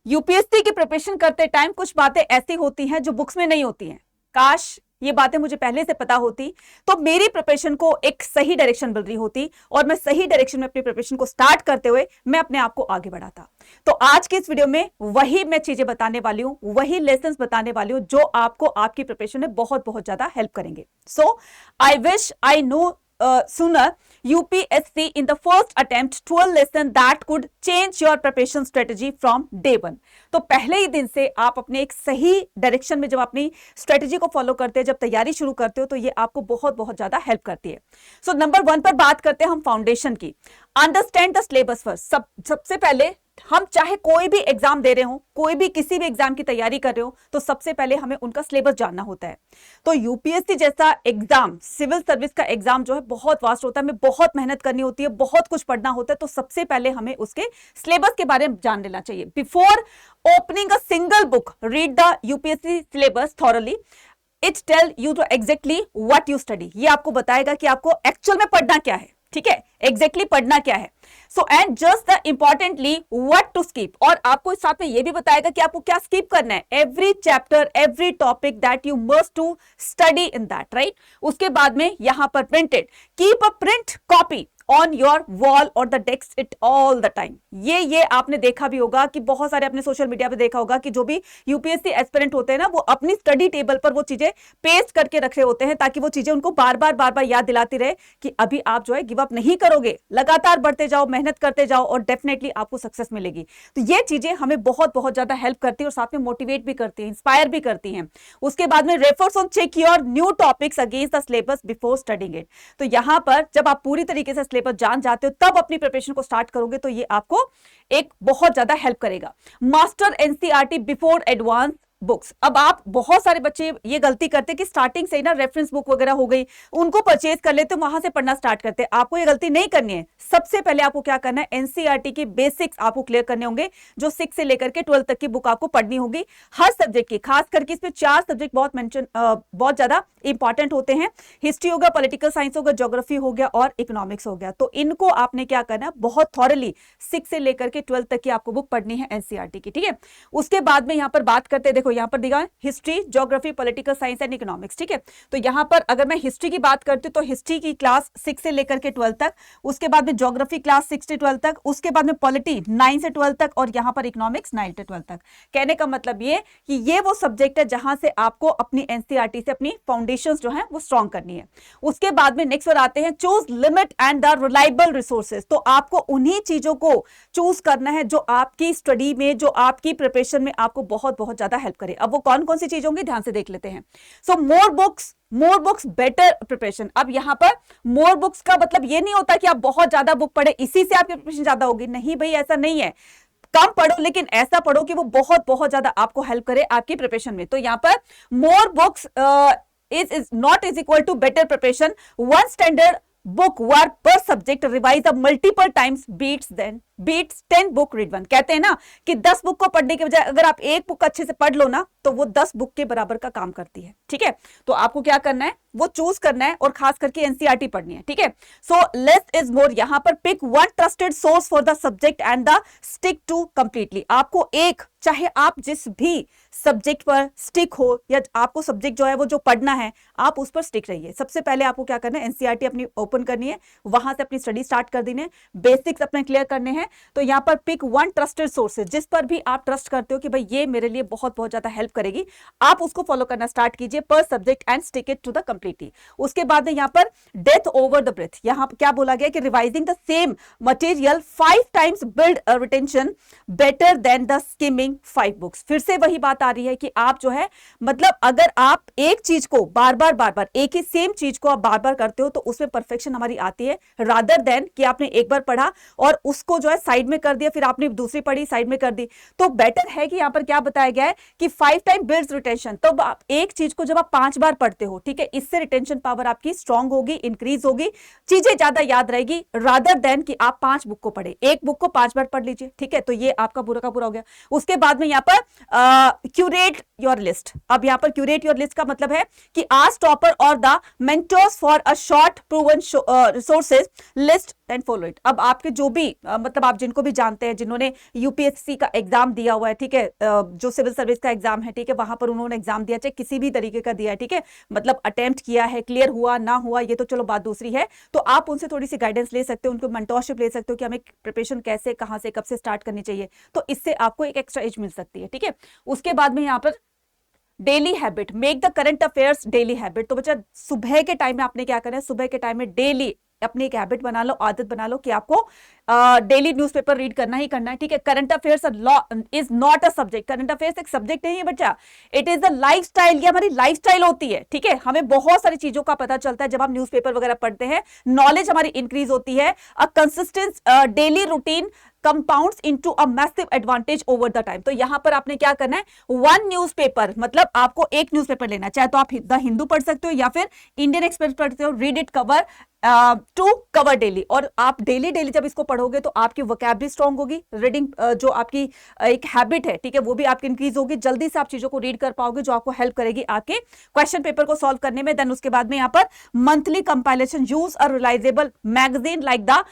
UPSC की preparation करते time कुछ बातें ऐसी होती हैं जो बुक्स में नहीं होती हैं। काश ये बातें मुझे पहले से पता होती तो मेरी प्रिपरेशन को एक सही डायरेक्शन मिल रही होती और मैं सही डायरेक्शन में अपनी प्रिपरेशन को स्टार्ट करते हुए मैं अपने आप को आगे बढ़ाता। तो आज के इस वीडियो में वही मैं चीजें बताने वाली हूं, वही लेसन्स बताने वाली हूं जो आपको आपकी प्रिपरेशन में बहुत बहुत ज्यादा हेल्प करेंगे। So I wish I know sooner UPSC in the first attempt 12 lesson that could change your preparation strategy from day one। तो पहले ही दिन से आप अपने एक सही डायरेक्शन में जब अपनी स्ट्रेटेजी को फॉलो करते हैं, जब तैयारी शुरू करते हो तो ये आपको बहुत बहुत ज्यादा हेल्प करती है। सो नंबर 1 पर बात करते हैं हम फाउंडेशन की। Understand the syllabus first. सबसे पहले हम चाहे कोई भी एग्जाम दे रहे हो, कोई भी किसी भी एग्जाम की तैयारी कर रहे हो, तो सबसे पहले हमें उनका सिलेबस जानना होता है। तो यूपीएससी जैसा एग्जाम, सिविल सर्विस का एग्जाम जो है बहुत वास्ट होता है, हमें बहुत मेहनत करनी होती है, बहुत कुछ पढ़ना होता है। तो सबसे पहले हमें उसके सिलेबस के बारे में जान लेना चाहिए। Before opening a single book, read the UPSC syllabus thoroughly. It tell you to exactly what you study. ये आपको बताएगा कि आपको एक्चुअल में पढ़ना क्या है, ठीक है, एग्जैक्टली पढ़ना क्या है। So and just the importantly what to skip, और आपको इस साथ में ये भी बताएगा कि आपको क्या स्किप करना है। Every chapter, every topic that you must to study in that, right. उसके बाद में यहां पर printed, keep a print copy on your wall और the desk it all the time. ये आपने देखा भी होगा कि बहुत सारे अपने सोशल मीडिया पे देखा होगा कि जो भी यूपीएससी एस्पिरेंट होते हैं ना, वो अपनी स्टडी टेबल पर वो चीजें पेस्ट करके रखे होते हैं ताकि वो चीजें उनको बार बार याद दिलाती रहे कि अभी आप जो है गिव अप नहीं करोगे, लगातार बढ़ते जाओ, मेहनत करते जाओ और डेफिनेटली आपको सक्सेस मिलेगी। तो ये चीजें हमें बहुत बहुत ज्यादा हेल्प करती है और साथ में मोटिवेट भी करती है, इंस्पायर भी करती हैं। उसके बाद में refers on check your new topics against the syllabus before studying it. तो यहां पर जब आप पूरी तरीके से सिलेबस जान जाते हो तब अपनी प्रिपरेशन को स्टार्ट करोगे तो ये आपको एक बहुत ज्यादा हेल्प करेगा। Master NCERT before advance books. अब आप बहुत सारे बच्चे ये गलती करते कि स्टार्टिंग से ही ना रेफरेंस बुक वगैरह हो गई उनको परचेज कर लेते, वहां से पढ़ना स्टार्ट करते। आपको ये गलती नहीं करनी है। सबसे पहले आपको क्या करना है, एनसीईआरटी के बेसिक्स आपको क्लियर करने होंगे, जो 6 से लेकर के 12 तक की बुक आपको पढ़नी होगी हर सब्जेक्ट की। खास करके इसमें 4 सब्जेक्ट बहुत ज्यादा इंपॉर्टेंट होते हैं। हिस्ट्री होगा, पॉलिटिकल साइंस होगा, ज्योग्राफी हो गया और इकोनॉमिक्स हो गया। तो इनको आपने क्या करना है, बहुत थॉरली 6 से लेकर के 12 तक की आपको बुक पढ़नी है एनसीईआरटी की, ठीक है। उसके बाद में यहां पर बात करते हैं, देखो यहां पर दिखा history, geography, political science and economics, ठीक है। तो यहां पर अगर मैं हिस्ट्री की बात करती हूं तो हिस्ट्री की क्लास 6 से लेकर के 12 तक, उसके बाद में ज्योग्राफी क्लास 6 से 12 तक, उसके बाद में पॉलिटी 9 से 12 तक और यहां पर इकोनॉमिक्स 9 से 12 तक। कहने का मतलब ये कि ये वो सब्जेक्ट है जहां से आपको अपनी एनसीईआरटी से अपनी फाउंडेशंस जो है वो स्ट्रॉन्ग करनी है। उसके बाद में नेक्स्ट पर आते हैं, choose limit and the reliable resources. तो आपको उन्हीं चीजों को चूज करना है जो आपकी स्टडी में, जो आपकी प्रिपरेशन में आपको बहुत बहुत ज्यादा हेल्प करे। अब वो कौन कौन सी चीज होंगी ध्यान से देख लेते हैं। सो मोर बुक्स बेटर प्रिपरेशन। अब यहां पर मोर बुक्स का मतलब ये नहीं होता कि आप बहुत ज्यादा बुक पढ़े इसी से आपकी प्रिपरेशन ज्यादा होगी, नहीं भाई, ऐसा नहीं है। कम पढ़ो लेकिन ऐसा पढ़ो कि वो बहुत बहुत ज्यादा आपको हेल्प करे आपकी प्रिपरेशन में। तो यहां पर more books is not is equal to better preparation. One standard book work per subject revise of multiple times beats 10 book read one। कहते हैं ना कि 10 बुक को पढ़ने के बजाय अगर आप एक बुक अच्छे से पढ़ लो ना तो वो 10 बुक के बराबर का काम करती है, ठीक है। तो आपको क्या करना है, वो चूज करना है और खास करके एनसीईआरटी पढ़नी है, ठीक है। So less is more. यहां पर pick one trusted source for the subject and the stick to completely. आपको एक, चाहे आप जिस भी सब्जेक्ट पर स्टिक हो या आपको सब्जेक्ट जो है वो जो पढ़ना है आप उस पर स्टिक रहिए। सबसे पहले आपको क्या करना है, एनसीईआरटी अपनी ओपन करनी है, वहां से अपनी स्टडी स्टार्ट कर देनी है, बेसिक्स अपने क्लियर करने हैं। तो यहां पर पिक वन ट्रस्टेड सोर्सेज, जिस पर भी आप ट्रस्ट करते हो कि भाई ये मेरे लिए बहुत बहुत ज्यादा हेल्प करेगी, आप उसको फॉलो करना स्टार्ट कीजिए पर subject and stick it to the completely. उसके बाद में यहां पर डेथ ओवर द ब्रेथ, यहां पर क्या बोला गया कि revising the same material 5 times build retention better than the skimming 5 books. फिर से वही बात आ रही है कि आप जो है, मतलब अगर आप एक चीज को बार बार एक ही सेम चीज को आप बार करते हो तो उसमें परफेक्शन हमारी आती है, रादर देन कि आपने एक बार पढ़ा और उसको जो है साइड में कर दिया, फिर आपने दूसरी पढ़ी साइड में कर दी। तो बेटर है कि यहां पर क्या बताया गया है कि 5 टाइम बिल्ड्स रिटेंशन। तो आप एक चीज को जब आप 5 बार पढ़ते हो, ठीक है, इससे रिटेंशन पावर आपकी स्ट्रांग होगी, इंक्रीज होगी, चीजें ज्यादा याद रहेगी, रादर देन कि आप 5 बुक को पढ़े। एक बुक को 5 बार पढ़ लीजिए, ठीक है। तो ये आपका पूरा का पूरा हो गया। उसके बाद में यहां पर क्यूरेट योर लिस्ट। अब यहाँ पर क्यूरेट योर लिस्ट का मतलब है कि आस्क टॉपर और the mentors for a short proven resources list and follow it. अब आपके जो भी मतलब आप जिनको भी जानते हैं, जिन्होंने यूपीएससी का एग्जाम दिया हुआ है, ठीक है, जो सिविल सर्विस का एग्जाम है, ठीक है, वहां पर उन्होंने एग्जाम दिया, चाहे किसी भी तरीके का दिया है, ठीक है, मतलब अटेम्प्ट किया है, क्लियर हुआ ना हुआ ये तो चलो बात दूसरी है, तो आप उनसे थोड़ी सी गाइडेंस ले सकते हो, उनको मेंटोरशिप ले सकते हो कि हमें प्रिपरेशन कैसे, कहां से, कब से स्टार्ट करनी चाहिए, तो इससे आपको एक एक्स्ट्रा एज मिल सकती है, ठीक है। उसके बाद में यहाँ पर daily habit, make the current affairs daily habit. तो बच्चा सुबह के टाइम में आपने क्या करना है, सुबह के टाइम में डेली अपनी एक हैबिट बना लो, आदत बना लो कि आपको डेली न्यूज़पेपर रीड करना ही करना है, ठीक है। Current affairs is not a subject, current affairs एक सब्जेक्ट नहीं है बच्चा, इट इज अ लाइफस्टाइल, ये हमारी लाइफस्टाइल होती है, ठीक है। हमें बहुत सारी चीजों का पता चलता है जब हम न्यूज़पेपर वगैरह पढ़ते हैं, नॉलेज हमारी इंक्रीज होती है। A consistent daily routine compounds into a massive advantage over the time. तो यहां पर आपने क्या करना है, वन न्यूज़पेपर, मतलब आपको एक न्यूज़पेपर लेना है, चाहे तो आप द हिंदू पढ़ सकते हो या फिर इंडियन एक्सप्रेस पढ़ते हो, read it cover to cover daily. और आप डेली डेली जब इसको पढ़ोगे तो आपकी वोकैबुलरी स्ट्रांग होगी, रीडिंग जो आपकी एक हैबिट है, ठीक है, वो भी आपकी इंक्रीज होगी, जल्दी से आप चीजों को रीड कर पाओगे, जो आपको हेल्प करेगी आपके क्वेश्चन पेपर को सॉल्व करने में। देन उसके बाद में यहाँ पर monthly compilation, use a reliable magazine like the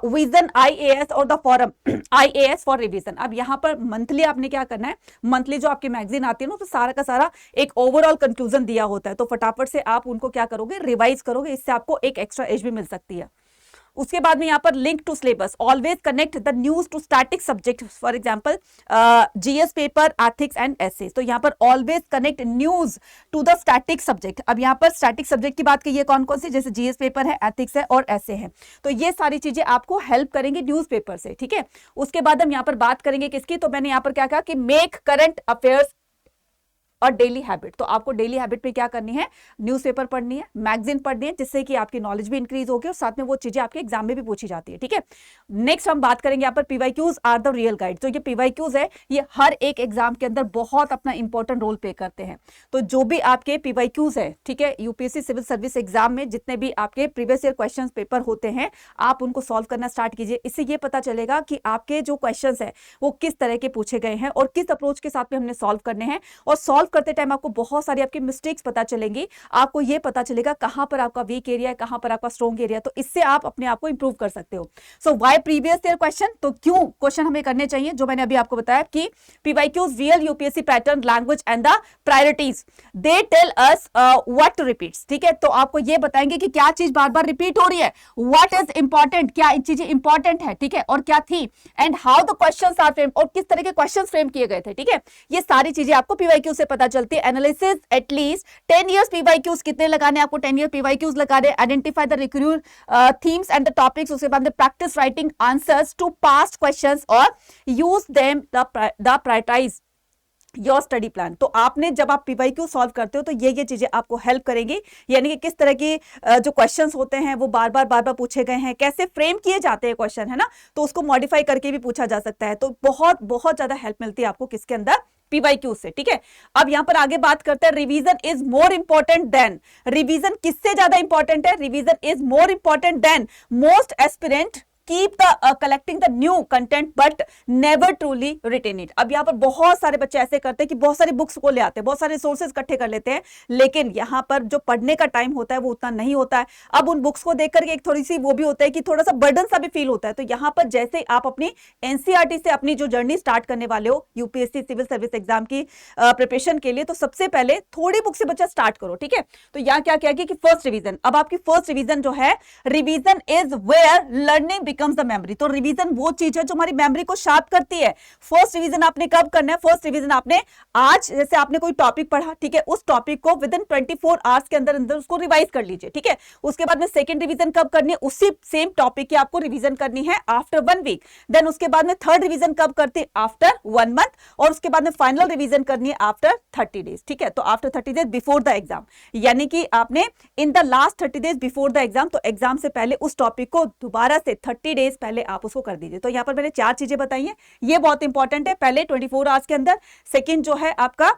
vision IAS और the forum IAS for revision. अब यहाँ पर मंथली आपने क्या करना है, मंथली जो आपकी मैगजीन आती है ना, तो सारा का सारा एक ओवरऑल कंक्लूजन दिया होता है, तो फटाफट से आप उनको क्या करोगे, रिवाइज करोगे, इससे आपको एक एक्स्ट्रा एज भी मिल सकती है। उसके बाद में यहाँ पर link to syllabus, always connect the news to static subject, for example GS paper, ethics and essays. तो यहाँ पर always connect news to the static subject. अब यहाँ पर स्टैटिक सब्जेक्ट की बात की, कौन कौन सी, जैसे GS पेपर है, एथिक्स है और ऐसे है, तो ये सारी चीजें आपको हेल्प करेंगी न्यूज पेपर से, ठीक है। उसके बाद हम यहाँ पर बात करेंगे किसकी, तो मैंने यहाँ पर क्या कहा कि मेक करंट अफेयर्स और डेली हैबिट। तो आपको डेली हैबिट में क्या करनी है, न्यूज़पेपर पढ़नी है, मैगजीन पढ़नी है, जिससे कि आपकी नॉलेज भी इंक्रीज होगी और साथ में वो चीजें आपके एग्जाम में भी पूछी जाती है, ठीक है। नेक्स्ट हम बात करेंगे यहाँ पर PYQs are the real guide. तो ये PYQs है, ये हर एक एग्जाम के अंदर बहुत अपना इंपॉर्टेंट रोल प्ले करते हैं। तो जो भी आपके PYQs है, ठीक है, यूपीएससी सिविल सर्विस एग्जाम में जितने भी आपके प्रीवियस ईयर क्वेश्चन पेपर होते हैं, आप उनको सॉल्व करना स्टार्ट कीजिए। इससे ये पता चलेगा कि आपके जो क्वेश्चन है वो किस तरह के पूछे गए हैं और किस अप्रोच के साथ में हमने सॉल्व करने हैं। और सॉल्व करते टाइम आपको बहुत सारी आपकी मिस्टेक्स पता चलेंगी, आपको ये पता चलेगा कहां पर आपका वीक एरिया है, कहां पर आपका स्ट्रॉन्ग एरिया, तो इससे आप अपने आप को इंप्रूव कर सकते हो। So why previous year question, तो क्यों क्वेश्चन हमें करने चाहिए, जो मैंने अभी आपको बताया कि PYQs real UPSC pattern, language and the priorities, they tell us what to repeat, ठीक है। तो आपको ये बताएंगे कि क्या चीज बार बार रिपीट हो रही है, व्हाट इज इंपॉर्टेंट, क्या चीजें इंपॉर्टेंट है, ठीक है, और क्या थी, and how the questions are frame, और किस तरह के क्वेश्चंस फ्रेम किए गए थे, ठीक है। ये सारी चीजें आपको PYQ से पता चलती है। एनालिसिस एटलीस्ट 10 years PYQs, कितने लगाने आपको, 10 year PYQs लगा दे। Identify the recurring themes and the topics, उसके बाद practice writing answers to past questions और use them the prioritize your study plan. तो आपने जब आप PYQ सॉल्व करते हो तो ये चीजें आपको हेल्प करेंगी, यानी कि किस तरह की जो क्वेश्चंस होते हैं वो बार बार पूछे गए हैं, कैसे फ्रेम किए जाते हैं क्वेश्चन, है ना, तो उसको मॉडिफाई करके भी पूछा जा सकता है। तो बहुत बहुत ज्यादा हेल्प मिलती है आपको किसके अंदर, PYQ से, ठीक है। अब यहां पर आगे बात करते हैं, revision is more important than, revision किससे ज्यादा इंपॉर्टेंट है, revision is more important than most aspirant keep the collecting the new content but never truly retain it. अब यहाँ पर बहुत सारे बच्चे ऐसे करते हैं कि बहुत सारी बुक्स को ले आते हैं, बहुत सारे रिसोर्सेज इकट्ठे कर लेते हैं, लेकिन यहाँ पर जो पढ़ने का टाइम होता है वो उतना नहीं होता है। अब उन बुक्स को देख करके एक थोड़ी सी वो भी होता है कि थोड़ा सा बर्डन सा भी फील होता है। तो यहाँ पर जैसे आप अपनी NCERT से अपनी जो जर्नी स्टार्ट करने वाले हो यूपीएससी सिविल सर्विस एग्जाम की प्रिपरेशन के लिए, तो सबसे पहले थोड़ी बुक से बच्चा स्टार्ट करो, ठीक है। तो यहाँ क्या क्या कि फर्स्ट रिवीजन, अब आपकी फर्स्ट रिवीजन जो है, revision is where learning becomes the memory. तो रिवीजन वो चीज है जो हमारी मेमोरी को शार्प करती है। फर्स्ट रिवीजन आपने कब करना है, फर्स्ट रिवीजन आपने आज, जैसे आपने कोई टॉपिक पढ़ा, ठीक है, उस टॉपिक को विद इन 24 आवर्स के अंदर अंदर उसको रिवाइज कर लीजिए, ठीक है। उसके बाद में सेकंड रिवीजन कब करनी है, उसी सेम टॉपिक की आपको रिवीजन करनी है आफ्टर 1 वीक। देन उसके बाद में थर्ड रिवीजन कब करते हैं, आफ्टर 1 मंथ, और उसके बाद में फाइनल रिवीजन करनी है आफ्टर 30 डेज, ठीक है। तो after 30 days before the exam, यानी कि आपने in the last 30 days before the exam, तो एग्जाम से पहले उस टॉपिक को दोबारा से 30 डेज पहले आप उसको कर दीजिए। तो यहाँ पर मैंने 4 चीजें बताई हैं, ये बहुत इंपॉर्टेंट है। पहले 24 आवर्स के अंदर, सेकंड जो है आपका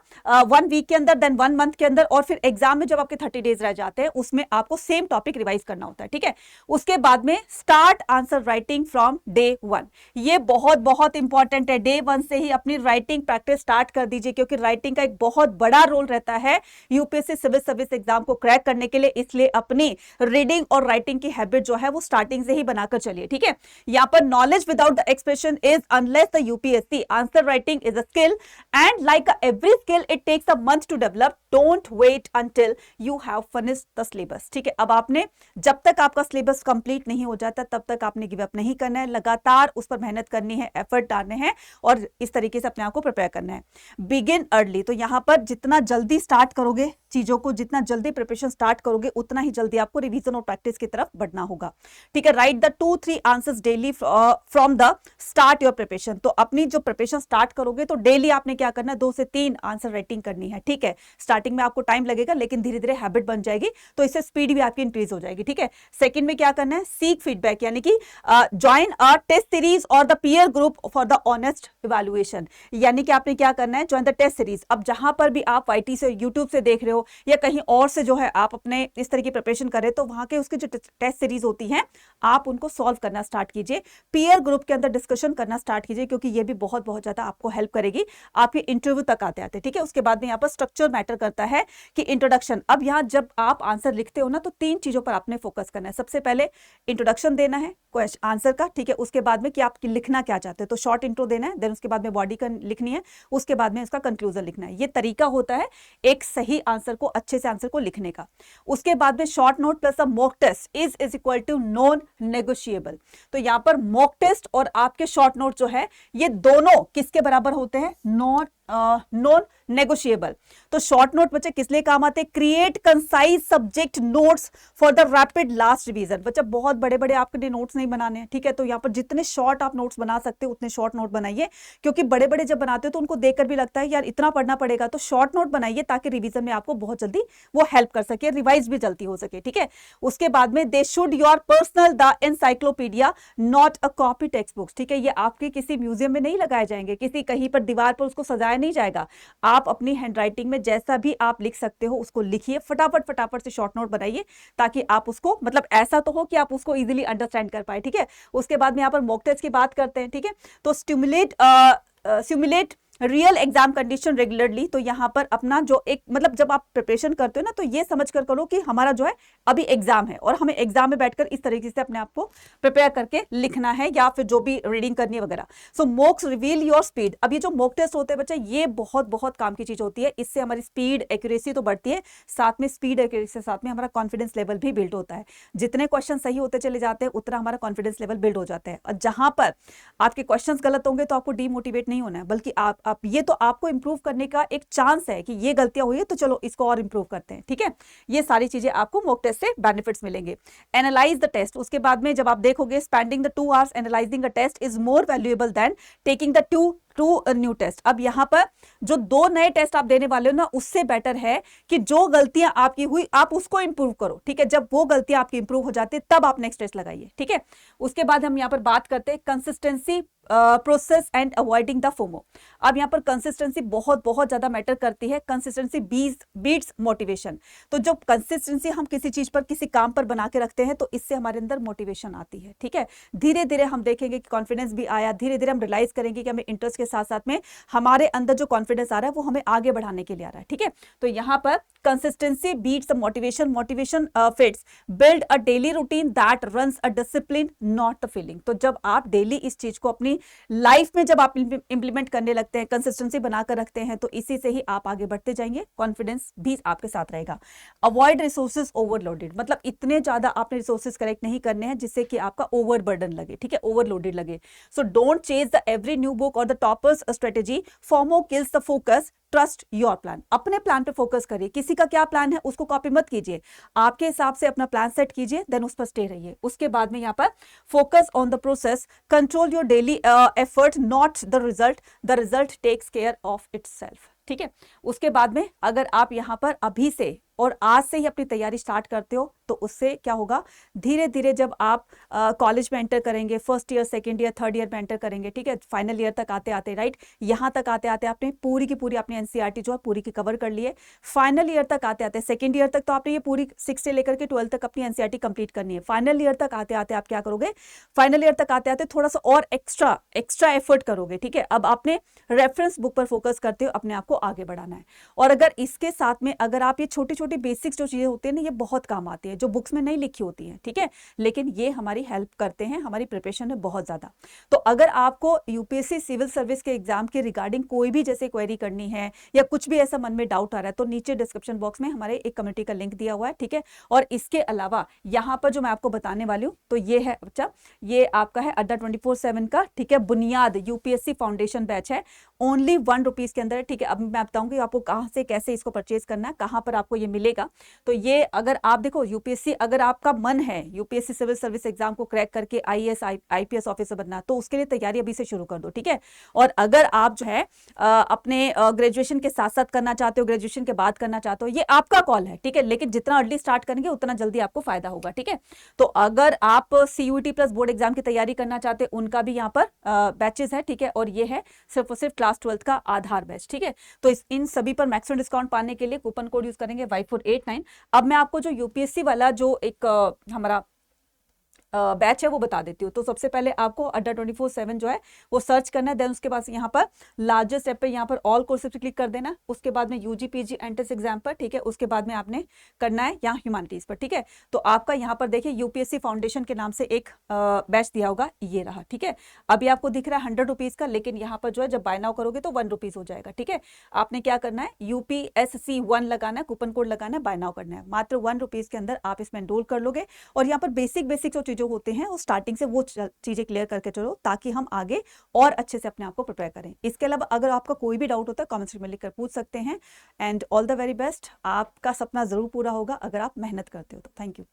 1 वीक के अंदर, देन 1 मंथ के अंदर, और फिर एग्जाम में जब आपके 30 डेज रह जाते हैं उसमें आपको सेम टॉपिक रिवाइज करना होता है, ठीक है। उसके बाद में start answer writing from day 1, ये बहुत बहुत इंपॉर्टेंट है। डे 1 से ही अपनी राइटिंग प्रैक्टिस स्टार्ट कर दीजिए, क्योंकि राइटिंग का एक बहुत बड़ा रोल रहता है यूपीएससी सिविल सर्विस एग्जाम को क्रैक करने के लिए। इसलिए अपनी रीडिंग और राइटिंग की हैबिट जो है वो स्टार्टिंग से ही बनाकर चलिए, ठीक है। यहां पर knowledge without the expression is unless the UPSC answer writing is a skill and like every skill it takes a month to develop. Don't wait until you have finished the syllabus, ठीक है। अब आपने, जब तक आपका syllabus complete नहीं हो जाता तब तक आपने गिव अप नहीं करना है, लगातार उस पर मेहनत करनी है, एफर्ट डालने हैं और इस तरीके से अपने आप को प्रिपेयर करना है। बिगिन अर्ली, तो यहां पर जितना जल्दी स्टार्ट करोगे चीजों को, जितना जल्दी प्रिपरेशन स्टार्ट करोगे उतना ही जल्दी आपको रिवीजन और प्रैक्टिस की तरफ बढ़ना होगा, ठीक है। Right the 2-3 answers daily from the start your preparation, तो अपनी जो प्रिपरेशन स्टार्ट करोगे तो डेली आपने क्या करना है, 2 से 3 आंसर राइटिंग करनी है, ठीक है। स्टार्टिंग में आपको टाइम लगेगा लेकिन धीरे धीरे हैबिट बन जाएगी, तो इससे स्पीड भी आपकी इंक्रीज हो जाएगी, ठीक है। सेकंड में क्या करना है, सीक फीडबैक, यानी कि ज्वाइन अ टेस्ट सीरीज और the peer group for the honest evaluation, यानी कि आपने क्या करना है, ज्वाइन द टेस्ट सीरीज। अब जहां पर भी आप वाईटी से, यूट्यूब से देख रहे हो या कहीं और से जो है आप अपने इस तरह की प्रिपरेशन करें, तो वहां के उसके जो टेस्ट सीरीज होती हैं आप उनको सॉल्व करना स्टार्ट कीजिए, पीयर ग्रुप के अंदर डिस्कशन करना स्टार्ट कीजिए, क्योंकि ये भी बहुत बहुत ज्यादा आपको हेल्प करेगी आपके इंटरव्यू तक आते आते, ठीक है। उसके बाद में यहाँ पर स्ट्रक्चर मैटर करता है कि इंट्रोडक्शन, अब यहाँ जब आप आंसर लिखते हो ना तो 3 चीजों पर आपने फोकस करना है। सबसे पहले इंट्रोडक्शन देना है क्वेश्चन आंसर का, ठीक है। उसके बाद में कि आप लिखना क्या चाहते हैं, तो शॉर्ट इंट्रो देना है, देन उसके बाद में बॉडी लिखनी है, उसके बाद में इसका कंक्लूजन लिखना है। ये तरीका होता है एक सही आंसर को, अच्छे से आंसर को लिखने का। उसके बाद में short note plus a mock test is equal to non negotiable, तो यहां पर मॉक टेस्ट और आपके शॉर्ट नोट जो है ये दोनों किसके बराबर होते हैं, नॉन नेगोशिएबल। तो शॉर्ट नोट बच्चे किस लिए काम आते हैं, create concise subject notes for the rapid last revision. बच्चा बहुत बड़े बड़े आपके नोट्स नहीं बनाने हैं, ठीक है। तो यहाँ पर जितने शॉर्ट आप नोट्स बना सकते हो उतने शॉर्ट नोट बनाइए, क्योंकि बड़े बड़े जब बनाते हो तो उनको देखकर भी लगता है यार इतना पढ़ना पड़ेगा, तो शॉर्ट नोट बनाइए ताकि रिवीजन में आपको बहुत जल्दी वो हेल्प कर सके, रिवाइज भी जल्दी हो सके, ठीक है। उसके बाद में they should your personal the encyclopedia not a copy text books, ठीक है। ये आपके किसी म्यूजियम में नहीं लगाए जाएंगे, किसी कहीं पर दीवार पर उसको सजाया नहीं जाएगा। आप अपनी हैंडराइटिंग में जैसा भी आप लिख सकते हो उसको लिखिए, फटाफट फटाफट से शॉर्ट नोट बनाइए, ताकि आप उसको, मतलब ऐसा तो हो कि आप उसको इजीली अंडरस्टैंड कर पाए, ठीक है। उसके बाद में यहाँ पर मॉक टेस्ट की बात करते हैं, ठीक है। तो stimulate real exam condition regularly, तो यहां पर अपना जो एक, मतलब जब आप प्रिपरेशन करते हो ना तो ये समझ कर करो कि हमारा जो है अभी एग्जाम है और हमें एग्जाम में बैठकर इस तरीके से अपने आप को प्रिपेयर करके लिखना है या फिर जो भी रीडिंग करनी है वगैरह। सो मॉक्स रिवील योर स्पीड, अब ये जो मॉक टेस्ट होते हैं बच्चे ये बहुत बहुत काम की चीज होती है, इससे हमारी स्पीड एक्यूरेसी तो बढ़ती है, साथ में स्पीड एक्यूरेसी के साथ में हमारा कॉन्फिडेंस लेवल भी बिल्ड होता है। जितने क्वेश्चन सही होते चले जाते हैं उतना हमारा कॉन्फिडेंस लेवल बिल्ड हो जाता है, और जहां पर आपके क्वेश्चन गलत होंगे तो आपको डीमोटिवेट नहीं होना है, बल्कि आप ये तो आपको इंप्रूव करने का एक चांस है कि ये गलतियां हुई है तो चलो इसको और इंप्रूव करते हैं, ठीक है। ये सारी चीजें आपको मॉक टेस्ट से बेनिफिट्स मिलेंगे। एनालाइज द टेस्ट, उसके बाद में जब आप देखोगे spending the 2 hours analysing a test is more valuable than taking the 2 new test. अब यहां पर जो 2 नए टेस्ट आप देने वाले हो ना, उससे बेटर है कि जो गलतियां आपकी हुई आप उसको इंप्रूव करो, ठीक है। जब वो गलतियां आपकी इंप्रूव हो जाती है तब आप नेक्स्ट टेस्ट लगाइए, ठीक है। उसके बाद हम यहां पर बात करते हैं consistency process and avoiding the FOMO. अब यहां पर कंसिस्टेंसी बहुत बहुत ज्यादा मैटर करती है, कंसिस्टेंसी बीट्स मोटिवेशन। तो जो कंसिस्टेंसी हम किसी चीज पर, किसी काम पर बना के रखते हैं तो इससे हमारे अंदर मोटिवेशन आती है, ठीक है। धीरे धीरे हम देखेंगे कि कॉन्फिडेंस भी आया, धीरे धीरे हम रियलाइज करेंगे कि हमें इंटरेस्ट के साथ साथ में हमारे अंदर जो कॉन्फिडेंस आ रहा है वो हमें आगे बढ़ाने के लिए आ रहा है, ठीक है। तो यहां पर consistency beats motivation, motivation fits build a daily routine that runs a discipline not the feeling. तो जब आप डेली इस चीज को अपनी लाइफ में जब आप इंप्लीमेंट करने लगते हैं, कंसिस्टेंसी बनाकर रखते हैं, तो इसी से ही आप आगे बढ़ते जाएंगे, कॉन्फिडेंस भी आपके साथ रहेगा। अवॉइड रिसोर्सेज ओवरलोडेड, मतलब इतने ज्यादा आपने रिसोर्सेज कलेक्ट नहीं करने हैं जिससे कि आपका ओवरबर्डन लगे, ठीक है, ओवरलोडेड लगे। So don't chase the every new book और the toppers strategy, FOMO kills the focus, trust your plan. अपने प्लान पे फोकस करिए, किसी का क्या प्लान है उसको कॉपी मत कीजिए, आपके हिसाब से अपना प्लान सेट कीजिए, देन उस पर स्टे रहिए। उसके बाद में यहाँ पर focus on the process, control your daily effort not the result takes care of itself, ठीक है। उसके बाद में अगर आप यहाँ पर अभी से और आज से ही अपनी तैयारी स्टार्ट करते हो तो उससे क्या होगा, धीरे धीरे जब आप कॉलेज में एंटर करेंगे, first year, second year, third year में एंटर करेंगे, ठीक है, फाइनल ईयर तक आते आते, राइट, यहाँ तक आते आते आपने पूरी की पूरी अपनी एनसीईआरटी जो है पूरी की कवर कर ली है। फाइनल ईयर तक आते आते, सेकंड ईयर तक तो आपने ये पूरी 6 से लेकर के 12 तक अपनी एनसीईआरटी कंप्लीट करनी है। फाइनल ईयर तक आते आते आप क्या करोगे, फाइनल ईयर तक आते आते थोड़ा सा और एक्स्ट्रा एफर्ट करोगे, ठीक है। अब आपने रेफरेंस बुक पर फोकस करते हो अपने आप को आगे बढ़ाना है। और अगर इसके साथ में अगर आप ये छोटी छोटी बेसिक्स जो चीजें होती है ना, ये बहुत काम आती है, जो बुक्स में नहीं लिखी होती है, ठीक है, लेकिन ये हमारी हेल्प करते हैं हमारी प्रिपरेशन में बहुत ज्यादा। तो अगर आपको यूपीएससी सिविल सर्विस के एग्जाम के रिगार्डिंग कोई भी जैसे क्वेरी करनी है या कुछ भी ऐसा मन में डाउट आ रहा है, तो नीचे डिस्क्रिप्शन बॉक्स में हमारे एक कम्युनिटी का लिंक दिया हुआ है, ठीक है। और इसके अलावा यहां पर जो मैं आपको बताने वाली हूं तो ये है बच्चा, ये आपका है अड्डा 24/7 का, ठीक है, बुनियाद यूपीएससी फाउंडेशन बैच है, ओनली ₹1 के अंदर, ठीक है। अब मैं बताऊंगी आपको कहां से कैसे इसको परचेज करना है, कहां पर आपको ये मिलेगा। तो ये अगर आप देखो यूपीएससी, अगर आपका मन है यूपीएससी सिविल सर्विस एग्जाम को क्रैक करके आईएएस आईपीएस ऑफिसर बनना, तो उसके लिए तैयारी अभी से शुरू कर दो, ठीक है। और अगर आप जो है अपने ग्रेजुएशन के साथ साथ करना चाहते हो, ग्रेजुएशन के बाद करना चाहते हो, ये आपका कॉल है, ठीक है, लेकिन जितना अर्ली स्टार्ट करेंगे उतना जल्दी आपको फायदा होगा, ठीक है। तो अगर आप सीयूईटी प्लस बोर्ड एग्जाम की तैयारी करना चाहते हैं, उनका भी यहाँ पर बैचेस है, ठीक है। और ये है सिर्फ और सिर्फ क्लास 12 का आधार बैच, ठीक है। तो इन सभी पर मैक्सिमम डिस्काउंट पाने के लिए कूपन कोड यूज करेंगे Y489। अब मैं आपको जो यूपीएससी वाला जो एक हमारा बैच है वो बता देती हूँ। तो सबसे पहले आपको अड्डा 24/7 जो है वो सर्च करना है, देन उसके बाद यहाँ पर लार्जेस्ट स्टेप पे यहाँ पर ऑल कोर्सेज पे क्लिक कर देना, उसके बाद में यूजी पीजी एंट्रेंस एग्जाम पर, ठीक है, उसके बाद में आपने करना है यहाँ ह्यूमैनिटीज पर, ठीक है। तो आपका यहाँ पर देखिए यूपीएससी फाउंडेशन के नाम से एक बैच दिया होगा, ये रहा, ठीक है। अभी आपको दिख रहा है ₹100 का, लेकिन यहाँ पर जो है जब बाय नाउ करोगे तो ₹1 हो जाएगा, ठीक है। आपने क्या करना है, UPSC1 लगाना है, कूपन कोड लगाना है, बाय नाउ करना है, मात्र ₹1 के अंदर आप इसमें एनरोल कर लोगे। और यहाँ पर बेसिक जो जो होते हैं वो स्टार्टिंग से वो चीजें क्लियर करके चलो, ताकि हम आगे और अच्छे से अपने आप को प्रिपेयर करें। इसके अलावा अगर आपका कोई भी डाउट होता है कमेंट सेक्शन में लिखकर पूछ सकते हैं। And all the very best, आपका सपना जरूर पूरा होगा अगर आप मेहनत करते हो तो। Thank you.